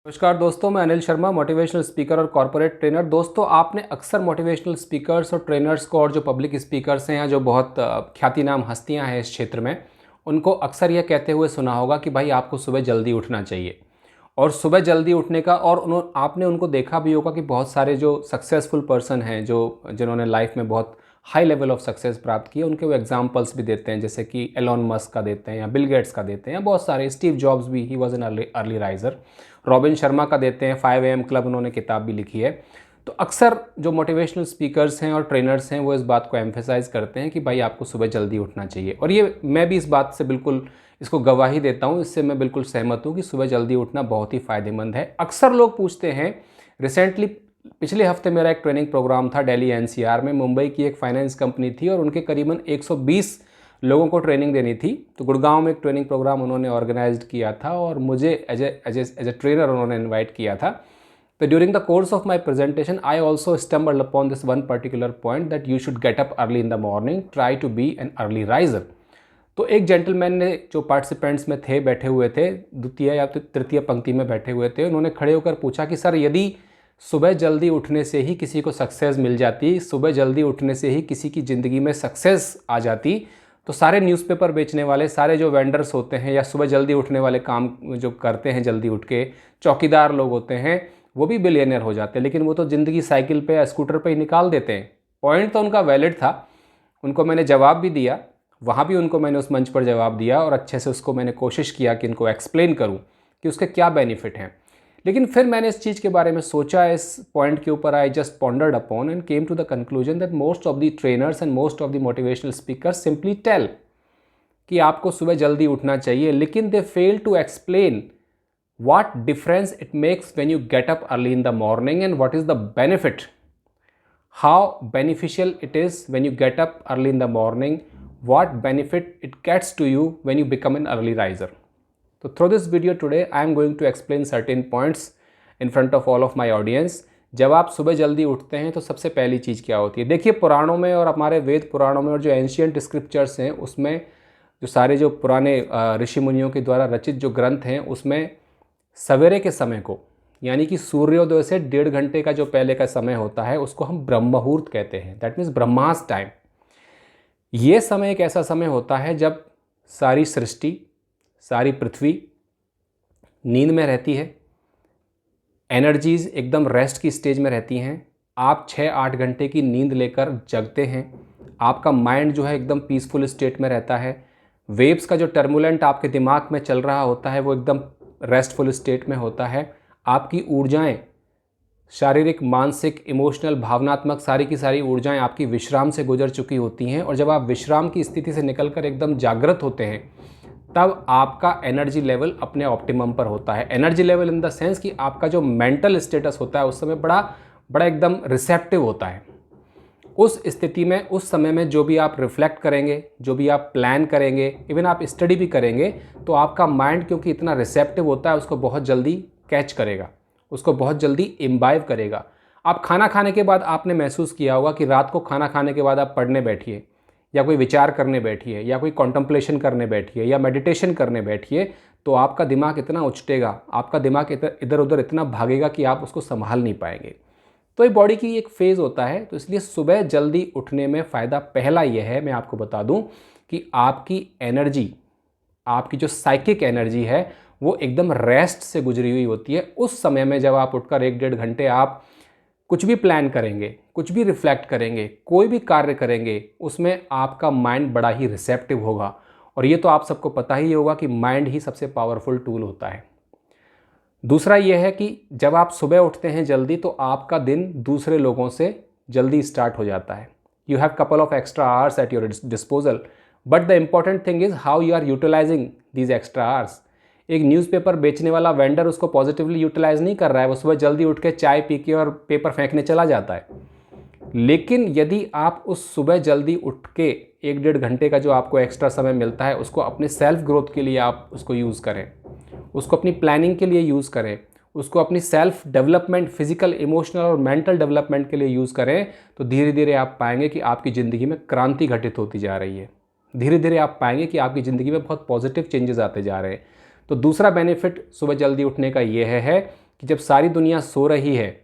नमस्कार दोस्तों, मैं अनिल शर्मा, मोटिवेशनल स्पीकर और कॉर्पोरेट ट्रेनर। दोस्तों, आपने अक्सर मोटिवेशनल स्पीकर्स और ट्रेनर्स को और जो पब्लिक स्पीकर्स हैं या जो बहुत ख्याति नाम हस्तियां हैं इस क्षेत्र में, उनको अक्सर यह कहते हुए सुना होगा कि भाई आपको सुबह जल्दी उठना चाहिए। और सुबह जल्दी उठने का और आपने उनको देखा भी होगा कि बहुत सारे जो सक्सेसफुल पर्सन हैं, जो जिन्होंने लाइफ में बहुत हाई लेवल ऑफ सक्सेस प्राप्त किए, उनके वो एग्जांपल्स भी देते हैं, जैसे कि एलोन मस्क का देते हैं या बिल गेट्स का देते हैं, बहुत सारे, स्टीव जॉब्स भी, he was an early riser, robin Sharma का देते हैं, 5 AM क्लब, उन्होंने किताब भी लिखी है। तो अक्सर जो मोटिवेशनल स्पीकर्स हैं और ट्रेनर्स हैं वो इस बात को एम्फेसाइज करते हैं कि भाई आपको सुबह जल्दी उठना चाहिए। और ये मैं भी इस बात से बिल्कुल इसको गवाही देता हूँ, इससे मैं बिल्कुल सहमत हूँ कि सुबह जल्दी उठना बहुत ही फ़ायदेमंद है। अक्सर लोग पूछते हैं, रिसेंटली पिछले हफ्ते मेरा एक ट्रेनिंग प्रोग्राम था दिल्ली NCR में। मुंबई की एक फाइनेंस कंपनी थी और उनके करीबन 120 लोगों को ट्रेनिंग देनी थी। तो गुड़गांव में एक ट्रेनिंग प्रोग्राम उन्होंने ऑर्गेनाइज्ड किया था और मुझे एज ए ट्रेनर उन्होंने इनवाइट किया था। तो during the course of my presentation I also stumbled upon this one particular point that you should get up early in the morning, try to be an early riser. तो एक gentleman ने, जो participants में थे, बैठे हुए थे, द्वितीय या तृतीय पंक्ति में बैठे हुए थे, उन्होंने खड़े होकर पूछा कि सर, यदि सुबह जल्दी उठने से ही किसी को सक्सेस मिल जाती, सुबह जल्दी उठने से ही किसी की ज़िंदगी में सक्सेस आ जाती, तो सारे न्यूज़पेपर बेचने वाले, सारे जो वेंडर्स होते हैं या सुबह जल्दी उठने वाले काम जो करते हैं, जल्दी उठ के चौकीदार लोग होते हैं, वो भी बिलियनर हो जाते हैं। लेकिन वो तो ज़िंदगी साइकिल पे या स्कूटर पे ही निकाल देते हैं। पॉइंट तो उनका वैलिड था, उनको मैंने जवाब भी दिया, वहाँ भी उनको मैंने उस मंच पर जवाब दिया और अच्छे से उसको मैंने कोशिश किया कि इनको एक्सप्लेन करूँ कि उसके क्या बेनिफिट हैं। लेकिन फिर मैंने इस चीज़ के बारे में सोचा, इस पॉइंट के ऊपर I just pondered upon and came to the conclusion that most of the trainers and most of the motivational speakers simply tell कि आपको सुबह जल्दी उठना चाहिए, लेकिन they fail to explain what difference it makes when you get up early in the morning and what is the benefit, how beneficial it is when you get up early in the morning, what benefit it gets to you when you become an early riser. So through this video today I am going to explain certain points in front of all of my audience. जब आप सुबह जल्दी उठते हैं तो सबसे पहली चीज़ क्या होती है? देखिए, पुराणों में और हमारे वेद पुराणों में और जो एंशियंट स्क्रिप्चर्स हैं, उसमें जो सारे जो पुराने ऋषि मुनियों के द्वारा रचित जो ग्रंथ हैं, उसमें सवेरे के समय को, यानी कि सूर्योदय से 1.5 घंटे का जो पहले का समय होता है, उसको हम ब्रह्म मुहूर्त कहते हैं। That means Brahma's time. ये समय एक ऐसा समय होता है जब सारी सृष्टि, सारी पृथ्वी नींद में रहती है, एनर्जीज एकदम रेस्ट की स्टेज में रहती हैं। आप 6-8 घंटे की नींद लेकर जगते हैं, आपका माइंड जो है एकदम पीसफुल स्टेट में रहता है। वेव्स का जो टर्मुलेंट आपके दिमाग में चल रहा होता है वो एकदम रेस्टफुल स्टेट में होता है। आपकी ऊर्जाएं, शारीरिक, मानसिक, इमोशनल, भावनात्मक, सारी की सारी ऊर्जाएं आपकी विश्राम से गुजर चुकी होती हैं। और जब आप विश्राम की स्थिति से निकलकर एकदम जागृत होते हैं, तब आपका एनर्जी लेवल अपने ऑप्टिमम पर होता है। Energy level in the sense कि आपका जो मेंटल स्टेटस होता है उस समय बड़ा बड़ा एकदम रिसेप्टिव होता है। उस स्थिति में, उस समय में जो भी आप रिफ्लेक्ट करेंगे, जो भी आप प्लान करेंगे, इवन आप स्टडी भी करेंगे, तो आपका माइंड क्योंकि इतना रिसेप्टिव होता है, उसको बहुत जल्दी कैच करेगा, उसको बहुत जल्दी इम्बाइव करेगा। आप खाना खाने के बाद आपने महसूस किया होगा कि रात को खाना खाने के बाद आप पढ़ने बैठिए या कोई विचार करने बैठिए या कोई कॉन्टम्पलेशन करने बैठिए या मेडिटेशन करने बैठिए, तो आपका दिमाग इतना उचटेगा, आपका दिमाग इधर उधर इतना भागेगा कि आप उसको संभाल नहीं पाएंगे। तो ये बॉडी की एक फेज़ होता है। तो इसलिए सुबह जल्दी उठने में फ़ायदा पहला ये है, मैं आपको बता दूं, कि आपकी एनर्जी, आपकी जो साइकिक एनर्जी है, वो एकदम रेस्ट से गुजरी हुई होती है। उस समय में जब आप उठकर 1-1.5 घंटे आप कुछ भी प्लान करेंगे, कुछ भी रिफ्लेक्ट करेंगे, कोई भी कार्य करेंगे, उसमें आपका माइंड बड़ा ही रिसेप्टिव होगा। और ये तो आप सबको पता ही होगा कि माइंड ही सबसे पावरफुल टूल होता है। दूसरा यह है कि जब आप सुबह उठते हैं जल्दी, तो आपका दिन दूसरे लोगों से जल्दी स्टार्ट हो जाता है। You have couple of extra hours at your disposal, but the important thing is how you are utilizing these extra hours. एक न्यूज़पेपर बेचने वाला वेंडर उसको पॉजिटिवली यूटिलाइज नहीं कर रहा है, वो सुबह जल्दी उठ के चाय पी के और पेपर फेंकने चला जाता है। लेकिन यदि आप उस सुबह जल्दी उठ के 1-1.5 घंटे का जो आपको एक्स्ट्रा समय मिलता है, उसको अपने सेल्फ ग्रोथ के लिए आप उसको यूज़ करें, उसको अपनी प्लानिंग के लिए यूज़ करें, उसको अपनी सेल्फ डेवलपमेंट, फिजिकल, इमोशनल और मेंटल डेवलपमेंट के लिए यूज़ करें, तो धीरे धीरे आप पाएंगे कि आपकी ज़िंदगी में क्रांति घटित होती जा रही है। धीरे धीरे आप पाएंगे कि आपकी ज़िंदगी में बहुत पॉजिटिव चेंजेस आते जा रहे हैं। तो दूसरा बेनिफिट सुबह जल्दी उठने का ये है कि जब सारी दुनिया सो रही है,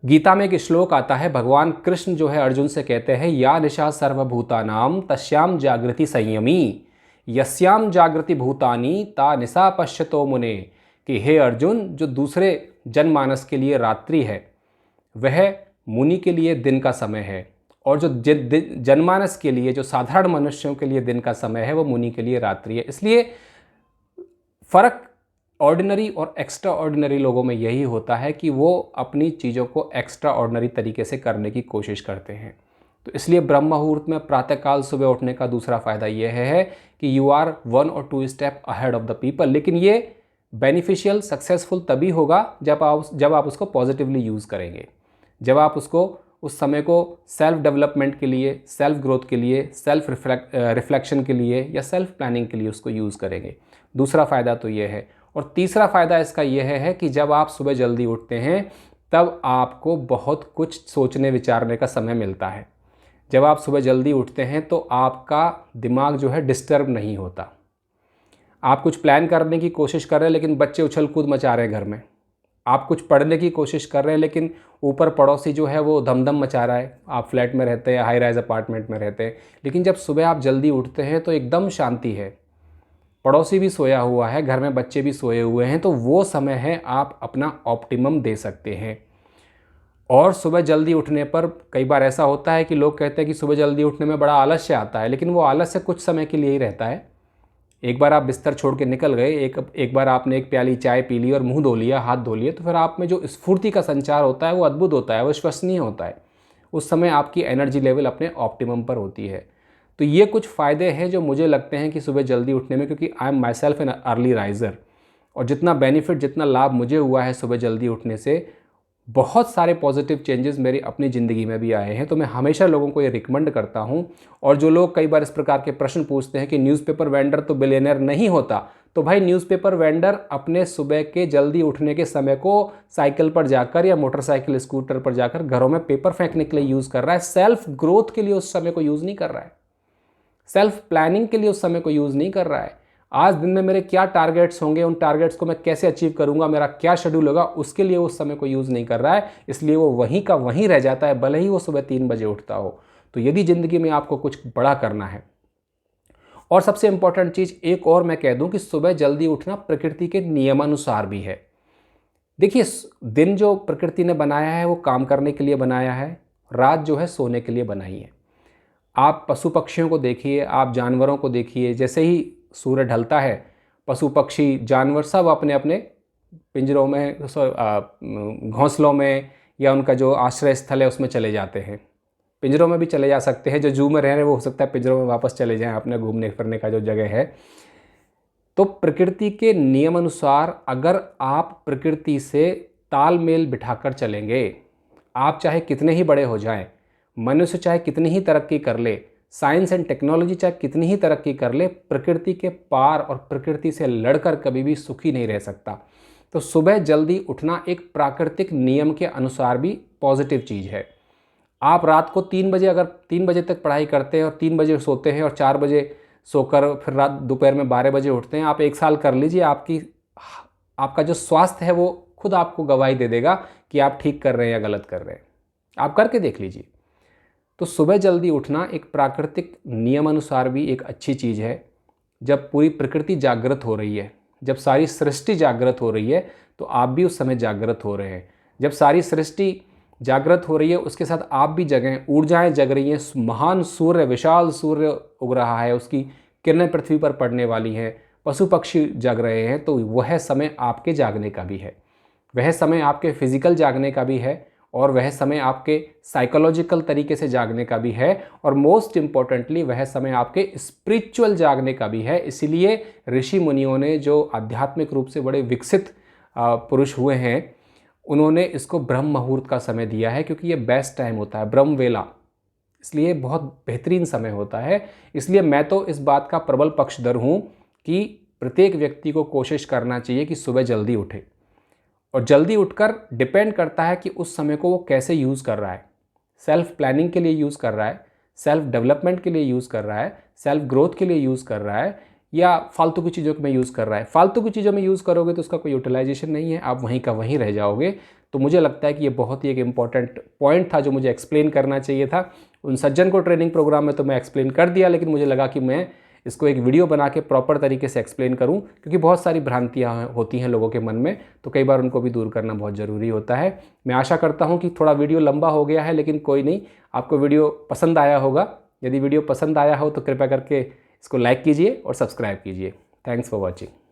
गीता में एक श्लोक आता है, भगवान कृष्ण जो है अर्जुन से कहते हैं, या निशा सर्वभूतानाम तस्याम जागृति संयमी यस्याम जागृति भूतानी ता निशा पश्यतो मुने, कि हे अर्जुन, जो दूसरे जनमानस के लिए रात्रि है वह मुनि के लिए दिन का समय है, और जो जनमानस के लिए, जो साधारण मनुष्यों के लिए दिन का समय है, वो मुनि के लिए रात्रि है। इसलिए फर्क ऑर्डिनरी और एक्स्ट्रा ऑर्डिनरी लोगों में यही होता है कि वो अपनी चीज़ों को एक्स्ट्रा ऑर्डिनरी तरीके से करने की कोशिश करते हैं। तो इसलिए ब्रह्म मुहूर्त में प्रातःकाल सुबह उठने का दूसरा फ़ायदा यह है कि यू आर 1 और 2 step ahead of the people. लेकिन ये बेनिफिशियल, सक्सेसफुल तभी होगा जब आप उसको पॉजिटिवली यूज़ करेंगे, जब आप उसको उस समय को सेल्फ डेवलपमेंट के लिए, सेल्फ ग्रोथ के लिए, सेल्फ रिफ्लेक्शन के लिए या सेल्फ प्लानिंग के लिए उसको यूज़ करेंगे। दूसरा फ़ायदा तो ये है। और तीसरा फ़ायदा इसका यह है कि जब आप सुबह जल्दी उठते हैं तब आपको बहुत कुछ सोचने विचारने का समय मिलता है। जब आप सुबह जल्दी उठते हैं तो आपका दिमाग जो है डिस्टर्ब नहीं होता। आप कुछ प्लान करने की कोशिश कर रहे हैं लेकिन बच्चे उछल कूद मचा रहे हैं घर में। आप कुछ पढ़ने की कोशिश कर रहे हैं लेकिन ऊपर पड़ोसी जो है वो धमधम मचा रहा है। आप फ्लैट में रहते हैं, हाई राइज अपार्टमेंट में रहते हैं, लेकिन जब सुबह आप जल्दी उठते हैं तो एकदम शांति है, पड़ोसी भी सोया हुआ है, घर में बच्चे भी सोए हुए हैं, तो वो समय है आप अपना ऑप्टिमम दे सकते हैं। और सुबह जल्दी उठने पर कई बार ऐसा होता है कि लोग कहते हैं कि सुबह जल्दी उठने में बड़ा आलस्य आता है, लेकिन वो आलस्य कुछ समय के लिए ही रहता है। एक बार आप बिस्तर छोड़ के निकल गए, एक बार आपने एक प्याली चाय पी ली और मुंह धो लिया, हाथ धो लिए, तो फिर आप में जो स्फूर्ति का संचार होता है वो अद्भुत होता है, वो विश्वसनीय होता है। उस समय आपकी एनर्जी लेवल अपने ऑप्टिमम पर होती है। तो ये कुछ फ़ायदे हैं जो मुझे लगते हैं कि सुबह जल्दी उठने में, क्योंकि I am my self an early riser, और जितना बेनिफिट, जितना लाभ मुझे हुआ है सुबह जल्दी उठने से, बहुत सारे पॉजिटिव चेंजेस मेरी अपनी ज़िंदगी में भी आए हैं। तो मैं हमेशा लोगों को ये रिकमेंड करता हूँ। और जो लोग कई बार इस प्रकार के प्रश्न पूछते हैं कि न्यूज़पेपर वेंडर तो बिलियनर नहीं होता, तो भाई न्यूज़पेपर वेंडर अपने सुबह के जल्दी उठने के समय को साइकिल पर जाकर या मोटरसाइकिल स्कूटर पर जाकर घरों में पेपर फेंकने के लिए यूज़ कर रहा है। सेल्फ ग्रोथ के लिए उस समय को यूज़ नहीं कर रहा है, सेल्फ प्लानिंग के लिए उस समय को यूज़ नहीं कर रहा है। आज दिन में मेरे क्या टारगेट्स होंगे, उन टारगेट्स को मैं कैसे अचीव करूंगा, मेरा क्या शेड्यूल होगा, उसके लिए उस समय को यूज़ नहीं कर रहा है। इसलिए वो वहीं का वहीं रह जाता है, भले ही वो सुबह 3 बजे उठता हो। तो यदि ज़िंदगी में आपको कुछ बड़ा करना है, और सबसे इंपॉर्टेंट चीज़ एक और मैं कह दूं कि सुबह जल्दी उठना प्रकृति के नियमानुसार भी है। देखिए, दिन जो प्रकृति ने बनाया है वो काम करने के लिए बनाया है, रात जो है सोने के लिए बनाई है। आप पशु पक्षियों को देखिए, आप जानवरों को देखिए, जैसे ही सूर्य ढलता है पशु पक्षी जानवर सब अपने अपने पिंजरों में, घोंसलों में, या उनका जो आश्रय स्थल है उसमें चले जाते हैं। पिंजरों में भी चले जा सकते हैं, जो जू में रह रहे हैं वो हो सकता है पिंजरों में वापस चले जाएं, अपने घूमने फिरने का जो जगह है। तो प्रकृति के नियम अनुसार अगर आप प्रकृति से तालमेल बिठाकर चलेंगे, आप चाहे कितने ही बड़े हो जाएं, मनुष्य चाहे कितनी ही तरक्की कर ले, साइंस एंड टेक्नोलॉजी चाहे कितनी ही तरक्की कर ले, प्रकृति के पार और प्रकृति से लड़कर कभी भी सुखी नहीं रह सकता। तो सुबह जल्दी उठना एक प्राकृतिक नियम के अनुसार भी पॉजिटिव चीज़ है। आप रात को 3 बजे, अगर 3 बजे तक पढ़ाई करते हैं और 3 बजे सोते हैं और 4 बजे सोकर फिर रात दोपहर में 12 बजे उठते हैं, आप 1 साल कर लीजिए, आपका जो स्वास्थ्य है वो खुद आपको गवाही दे देगा कि आप ठीक कर रहे हैं या गलत कर रहे हैं। आप करके देख लीजिए। तो सुबह जल्दी उठना एक प्राकृतिक नियमानुसार भी एक अच्छी चीज़ है। जब पूरी प्रकृति जागृत हो रही है, जब सारी सृष्टि जागृत हो रही है, तो आप भी उस समय जागृत हो रहे हैं। जब सारी सृष्टि जागृत हो रही है उसके साथ आप भी जगें, ऊर्जाएं जग रही हैं, महान सूर्य, विशाल सूर्य उग रहा है, उसकी किरणें पृथ्वी पर पड़ने वाली हैं, पशु पक्षी जग रहे हैं, तो वह समय आपके जागने का भी है, वह समय आपके फिजिकल जागने का भी है, और वह समय आपके साइकोलॉजिकल तरीके से जागने का भी है, और मोस्ट इम्पॉर्टेंटली वह समय आपके स्पिरिचुअल जागने का भी है। इसीलिए ऋषि मुनियों ने, जो आध्यात्मिक रूप से बड़े विकसित पुरुष हुए हैं, उन्होंने इसको ब्रह्म मुहूर्त का समय दिया है, क्योंकि ये बेस्ट टाइम होता है, ब्रह्म वेला, इसलिए बहुत बेहतरीन समय होता है। इसलिए मैं तो इस बात का प्रबल पक्षधर हूँ कि प्रत्येक व्यक्ति को कोशिश करना चाहिए कि सुबह जल्दी उठे, और जल्दी उठकर डिपेंड करता है कि उस समय को वो कैसे यूज़ कर रहा है। सेल्फ प्लानिंग के लिए यूज़ कर रहा है, सेल्फ डेवलपमेंट के लिए यूज़ कर रहा है, सेल्फ ग्रोथ के लिए यूज़ कर रहा है, या फालतू की चीज़ों में यूज़ कर रहा है। फालतू की चीज़ों में यूज़ करोगे तो उसका कोई यूटिलाइजेशन नहीं है, आप वहीं का वहीं रह जाओगे। तो मुझे लगता है कि ये बहुत ही एक इम्पॉर्टेंट पॉइंट था जो मुझे एक्सप्लेन करना चाहिए था। उन सज्जन को ट्रेनिंग प्रोग्राम में तो मैं एक्सप्लेन कर दिया, लेकिन मुझे लगा कि मैं इसको एक वीडियो बना के प्रॉपर तरीके से एक्सप्लेन करूं, क्योंकि बहुत सारी भ्रांतियां होती हैं लोगों के मन में, तो कई बार उनको भी दूर करना बहुत ज़रूरी होता है। मैं आशा करता हूं कि थोड़ा वीडियो लंबा हो गया है, लेकिन कोई नहीं, आपको वीडियो पसंद आया होगा। यदि वीडियो पसंद आया हो तो कृपया करके इसको लाइक कीजिए और सब्सक्राइब कीजिए। Thanks for watching.